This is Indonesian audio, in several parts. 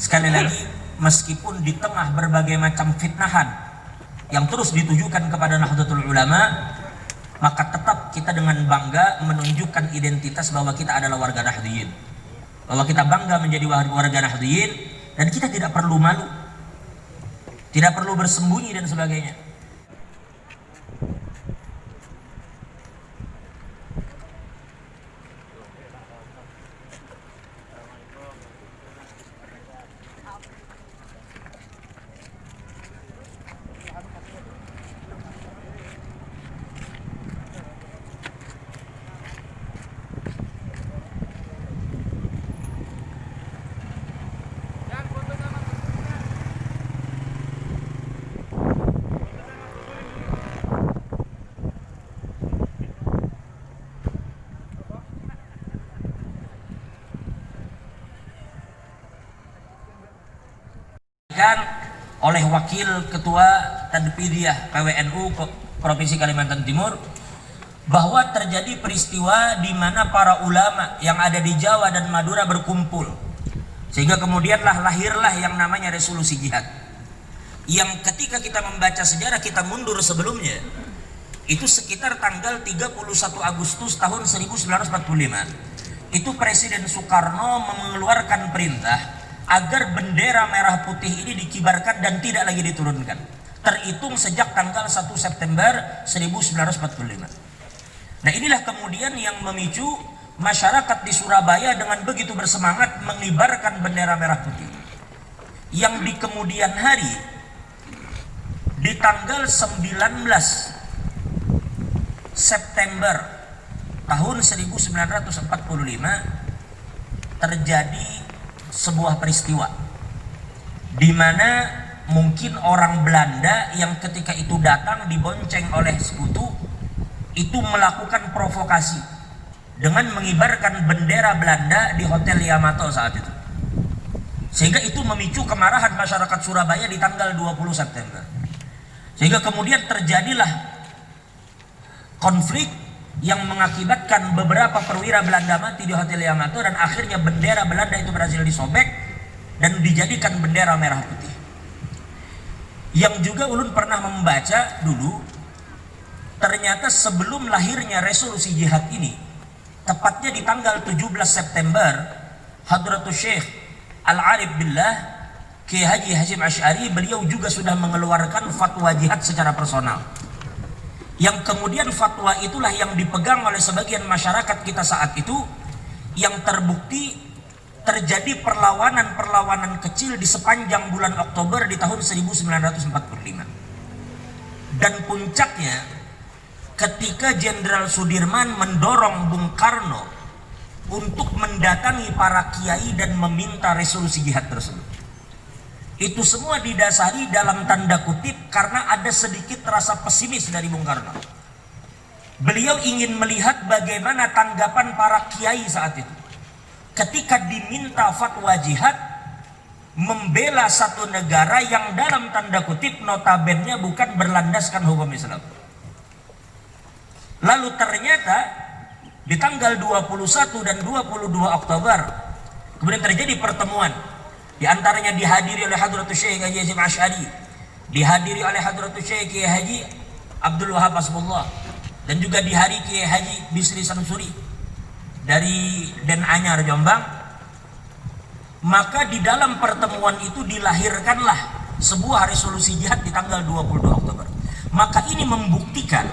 Sekali lagi, meskipun di tengah berbagai macam fitnahan yang terus ditujukan kepada Nahdlatul Ulama, maka tetap kita dengan bangga menunjukkan identitas bahwa kita adalah warga Nahdliyin, bahwa kita bangga menjadi warga Nahdliyin, dan kita tidak perlu malu, tidak perlu bersembunyi dan sebagainya. Oleh Wakil Ketua Tadpidiyah PWNU Provinsi Kalimantan Timur, bahwa terjadi peristiwa di mana para ulama yang ada di Jawa dan Madura berkumpul, sehingga kemudianlah lahirlah yang namanya resolusi jihad, yang ketika kita membaca sejarah kita mundur sebelumnya, itu sekitar tanggal 31 Agustus tahun 1945 itu Presiden Soekarno mengeluarkan perintah agar bendera merah putih ini dikibarkan dan tidak lagi diturunkan, terhitung sejak tanggal 1 September 1945. Nah, inilah kemudian yang memicu masyarakat di Surabaya dengan begitu bersemangat mengibarkan bendera merah putih, yang di kemudian hari di tanggal 19 September tahun 1945 terjadi sebuah peristiwa di mana mungkin orang Belanda yang ketika itu datang dibonceng oleh sekutu itu melakukan provokasi dengan mengibarkan bendera Belanda di Hotel Yamato saat itu, sehingga itu memicu kemarahan masyarakat Surabaya di tanggal 20 September, sehingga kemudian terjadilah konflik yang mengakibatkan beberapa perwira Belanda mati di Hotel Yamato, dan akhirnya bendera Belanda itu berhasil disobek dan dijadikan bendera merah putih. Yang juga ulun pernah membaca dulu, ternyata sebelum lahirnya resolusi jihad ini, tepatnya di tanggal 17 September, Hadratus Syekh Al-Arif Billah Kiai Haji Hasyim Asy'ari, beliau juga sudah mengeluarkan fatwa jihad secara personal, yang kemudian fatwa itulah yang dipegang oleh sebagian masyarakat kita saat itu, yang terbukti terjadi perlawanan-perlawanan kecil di sepanjang bulan Oktober di tahun 1945. Dan puncaknya ketika Jenderal Sudirman mendorong Bung Karno untuk mendatangi para kiai dan meminta resolusi jihad tersebut. Itu semua didasari dalam tanda kutip karena ada sedikit rasa pesimis dari Bung Karno. Beliau ingin melihat bagaimana tanggapan para kiai saat itu ketika diminta fatwa jihad membela satu negara yang dalam tanda kutip notabene bukan berlandaskan hukum Islam. Lalu ternyata di tanggal 21 dan 22 Oktober kemudian terjadi pertemuan, di antaranya dihadiri oleh Hadratus Syekh Haji Hasyim Asy'ari, dihadiri oleh Hadratus Syekh Kiai Haji Abdul Wahab Hasbullah, dan juga dihadiri Kiai Haji Bisri Samsuri dari Den Anyar Jombang. Maka di dalam pertemuan itu dilahirkanlah sebuah resolusi jihad di tanggal 22 Oktober. Maka ini membuktikan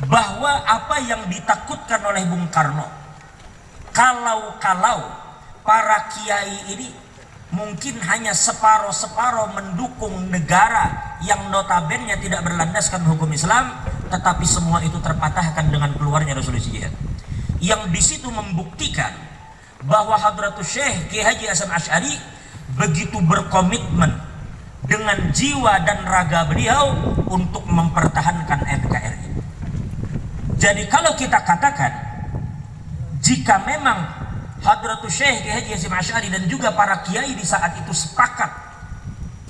bahwa apa yang ditakutkan oleh Bung Karno, kalau para kiai ini mungkin hanya separoh-separoh mendukung negara yang notabene tidak berlandaskan hukum Islam, tetapi semua itu terpatahkan dengan keluarnya resolusi jihad, yang di situ membuktikan bahwa Hadratus Syekh Kiai Haji Hasyim Asy'ari begitu berkomitmen dengan jiwa dan raga beliau untuk mempertahankan NKRI. Jadi kalau kita katakan jika memang Hadratus Syekh Kiai Haji Hasyim Asy'ari dan juga para kiai di saat itu sepakat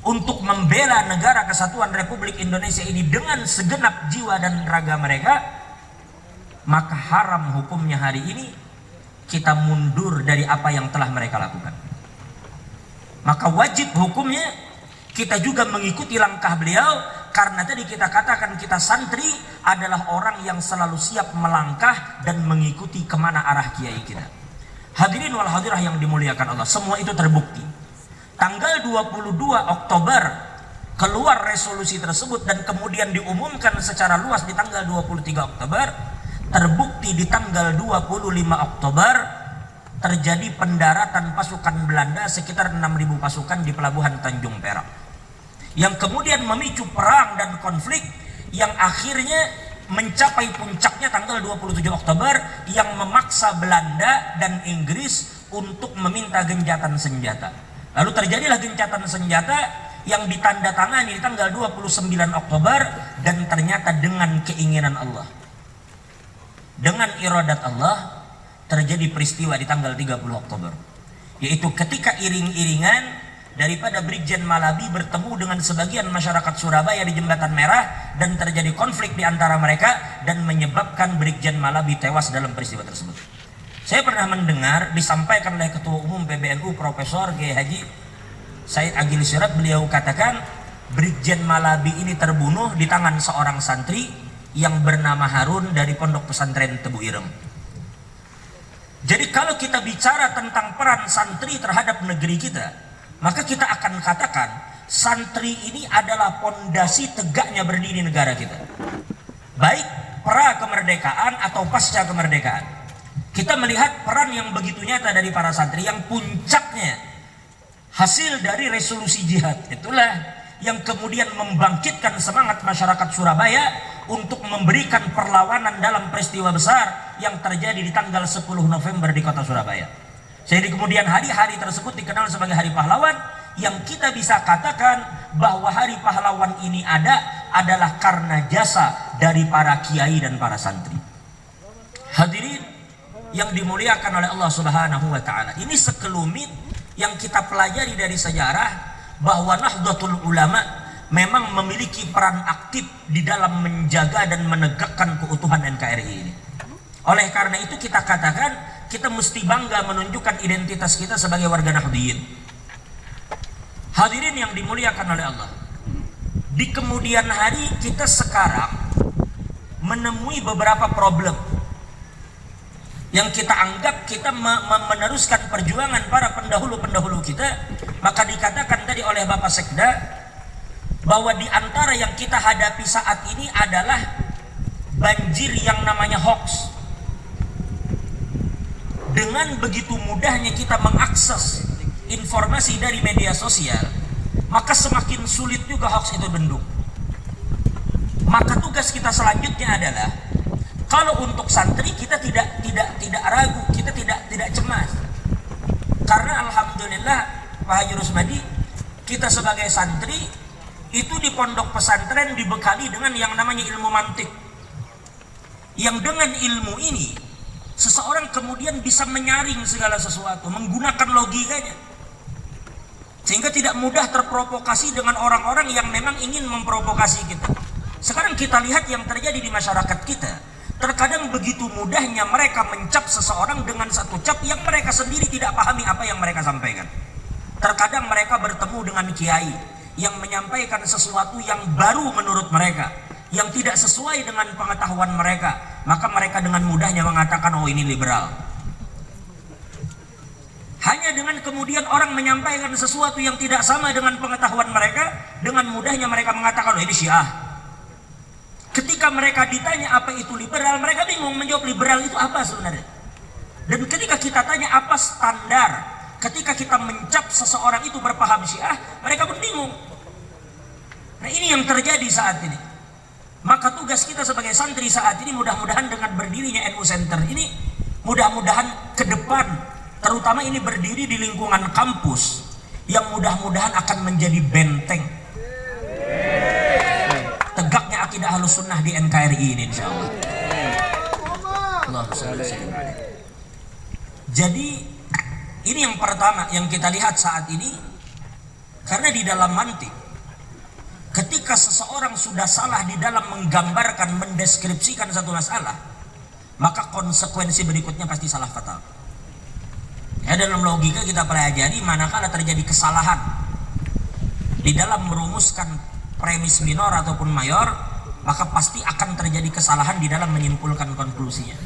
untuk membela negara kesatuan Republik Indonesia ini dengan segenap jiwa dan raga mereka, maka haram hukumnya hari ini kita mundur dari apa yang telah mereka lakukan. Maka wajib hukumnya kita juga mengikuti langkah beliau, karena tadi kita katakan kita santri adalah orang yang selalu siap melangkah dan mengikuti kemana arah kiai kita. Hadirin wal hadirah yang dimuliakan Allah, semua itu terbukti. Tanggal 22 Oktober keluar resolusi tersebut dan kemudian diumumkan secara luas di tanggal 23 Oktober. Terbukti di tanggal 25 Oktober terjadi pendaratan pasukan Belanda sekitar 6.000 pasukan di pelabuhan Tanjung Perak, yang kemudian memicu perang dan konflik yang akhirnya mencapai puncaknya tanggal 27 Oktober yang memaksa Belanda dan Inggris untuk meminta gencatan senjata. Lalu terjadilah gencatan senjata yang ditandatangani di tanggal 29 Oktober, dan ternyata dengan keinginan Allah, dengan iradat Allah, terjadi peristiwa di tanggal 30 Oktober, yaitu ketika iring-iringan daripada Brigjen Malabi bertemu dengan sebagian masyarakat Surabaya di Jembatan Merah, dan terjadi konflik di antara mereka dan menyebabkan Brigjen Malabi tewas dalam peristiwa tersebut. Saya pernah mendengar disampaikan oleh Ketua Umum PBNU Profesor Kiai Haji Said Agil Siraj, beliau katakan Brigjen Malabi ini terbunuh di tangan seorang santri yang bernama Harun dari Pondok Pesantren Tebu Ireng. Jadi kalau kita bicara tentang peran santri terhadap negeri kita, maka kita akan katakan santri ini adalah pondasi tegaknya berdiri negara kita, baik pra kemerdekaan atau pasca kemerdekaan. Kita melihat peran yang begitu nyata dari para santri, yang puncaknya hasil dari resolusi jihad. Itulah yang kemudian membangkitkan semangat masyarakat Surabaya untuk memberikan perlawanan dalam peristiwa besar yang terjadi di tanggal 10 November di kota Surabaya. Jadi kemudian hari-hari tersebut dikenal sebagai Hari Pahlawan, yang kita bisa katakan bahwa Hari Pahlawan ini adalah karena jasa dari para kiai dan para santri. Hadirin yang dimuliakan oleh Allah Subhanahu wa taala, ini sekelumit yang kita pelajari dari sejarah bahwa Nahdlatul Ulama memang memiliki peran aktif di dalam menjaga dan menegakkan keutuhan NKRI ini. Oleh karena itu kita katakan kita mesti bangga menunjukkan identitas kita sebagai warga Nahdliyin. Hadirin yang dimuliakan oleh Allah, di kemudian hari kita sekarang menemui beberapa problem yang kita anggap kita meneruskan perjuangan para pendahulu-pendahulu kita. Maka dikatakan tadi oleh Bapak Sekda bahwa di antara yang kita hadapi saat ini adalah banjir yang namanya hoax. Dengan begitu mudahnya kita mengakses informasi dari media sosial, maka semakin sulit juga hoax itu bendung. Maka tugas kita selanjutnya adalah, kalau untuk santri kita tidak ragu, kita tidak cemas. Karena alhamdulillah Pak Haji Rusmadi, kita sebagai santri itu di pondok pesantren dibekali dengan yang namanya ilmu mantik. Yang dengan ilmu ini seseorang kemudian bisa menyaring segala sesuatu menggunakan logikanya, sehingga tidak mudah terprovokasi dengan orang-orang yang memang ingin memprovokasi kita. Sekarang kita lihat yang terjadi di masyarakat kita, terkadang begitu mudahnya mereka mencap seseorang dengan satu cap yang mereka sendiri tidak pahami apa yang mereka sampaikan. Terkadang mereka bertemu dengan kiai yang menyampaikan sesuatu yang baru menurut mereka, yang tidak sesuai dengan pengetahuan mereka, maka mereka dengan mudahnya mengatakan, oh ini liberal. Hanya dengan kemudian orang menyampaikan sesuatu yang tidak sama dengan pengetahuan mereka, dengan mudahnya mereka mengatakan, oh ini Syiah. Ketika mereka ditanya apa itu liberal, mereka bingung menjawab liberal itu apa sebenarnya. Dan ketika kita tanya apa standar, ketika kita mencap seseorang itu berpaham Syiah, mereka pun bingung. Nah ini yang terjadi saat ini. Maka tugas kita sebagai santri saat ini, mudah-mudahan dengan berdirinya NU Center ini, mudah-mudahan ke depan, terutama ini berdiri di lingkungan kampus, yang mudah-mudahan akan menjadi benteng tegaknya akidah Ahlus Sunnah di NKRI ini, insyaallah. Jadi ini yang pertama yang kita lihat saat ini, karena di dalam mantik, ketika seseorang sudah salah di dalam menggambarkan, mendeskripsikan satu masalah, maka konsekuensi berikutnya pasti salah fatal. Ya, dalam logika kita pelajari, manakala terjadi kesalahan di dalam merumuskan premis minor ataupun mayor, maka pasti akan terjadi kesalahan di dalam menyimpulkan konklusinya.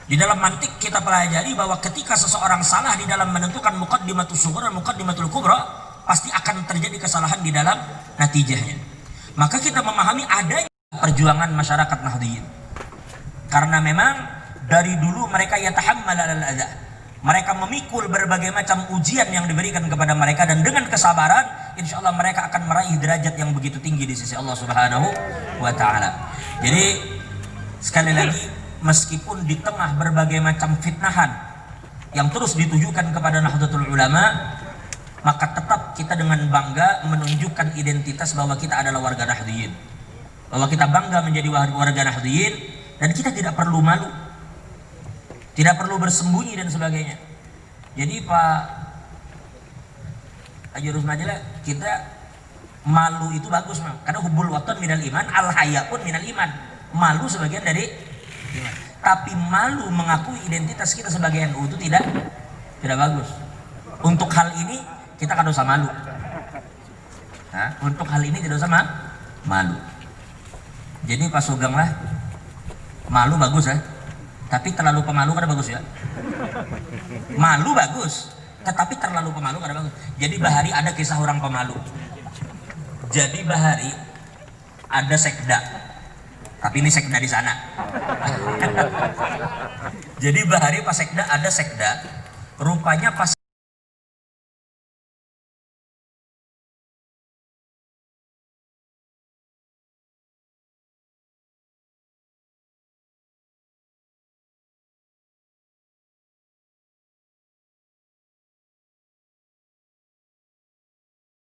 Di dalam mantik kita pelajari bahwa ketika seseorang salah di dalam menentukan muqaddimatus sughra dan muqaddimatul kubra, pasti akan terjadi kesalahan di dalam natijahnya. Maka kita memahami adanya perjuangan masyarakat Nahdliyin. Karena memang dari dulu mereka yatahammal alal adza. Mereka memikul berbagai macam ujian yang diberikan kepada mereka, dan dengan kesabaran insya Allah mereka akan meraih derajat yang begitu tinggi di sisi Allah Subhanahu wa taala. Jadi sekali lagi, meskipun di tengah berbagai macam fitnahan yang terus ditujukan kepada Nahdlatul Ulama, maka tetap kita dengan bangga menunjukkan identitas bahwa kita adalah warga Nahdliyin, bahwa kita bangga menjadi warga Nahdliyin, dan kita tidak perlu malu, tidak perlu bersembunyi dan sebagainya. Jadi Pak Haji Rusmajila, kita malu itu bagus, karena hubbul watan minal iman, al haya pun minal iman. Malu sebagian dari iman. Tapi malu mengakui identitas kita sebagai NU itu tidak bagus. Untuk hal ini kita kan usah malu. Nah, untuk hal ini tidak usah malu. Jadi Pak Sugeng lah, malu bagus ya. Tapi terlalu pemalu kada bagus ya. Malu bagus, tetapi terlalu pemalu kada bagus. Jadi Bahari ada kisah orang pemalu. Jadi Bahari ada sekda, tapi ini sekda di sana. Jadi Bahari pas sekda ada sekda, rupanya pas